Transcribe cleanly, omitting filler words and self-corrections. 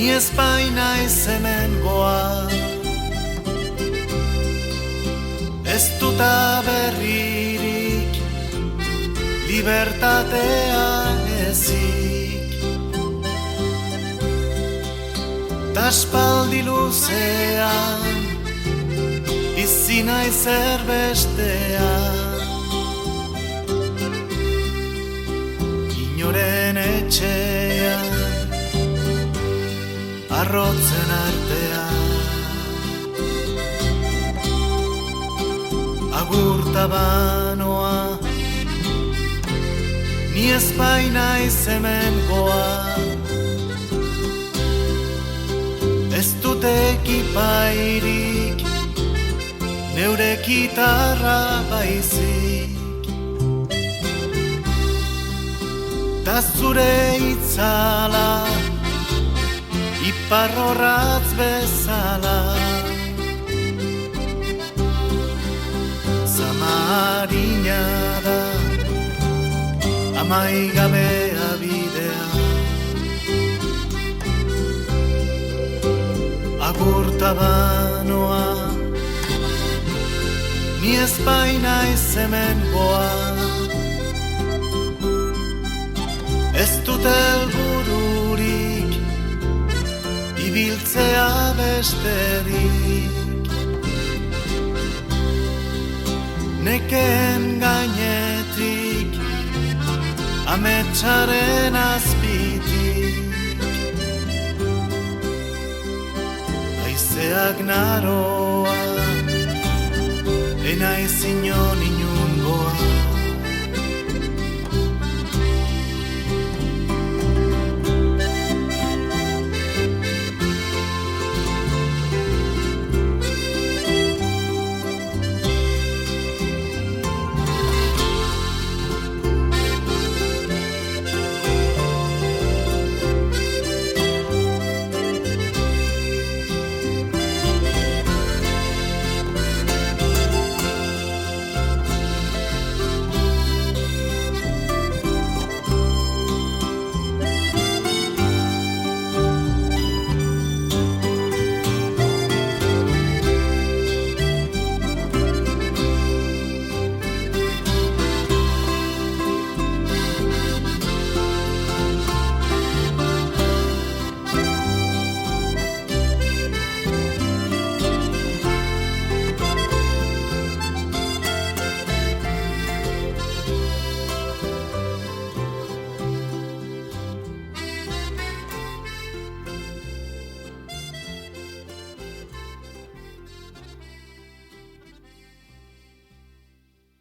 Ni ez baina hemen goa, ez duta berririk, libertatea ezik. Taspaldi luzean, bizi naiz erbestean, inoren etxean, arrotzen artean. Agurta banoa, ni ez baina hemen goa, ez dut ekipairik, neure gitarra baizik. Ta zure itzala, iparrorratz bezala, zamarina da, amaigabea bidea. Agurta banoa, ni ez baina hemen goa, ez dut helbururik, ibiltzea besterik. Nekeen gainetik, ametsaren azpitik, haizeak naroa, enaiz inon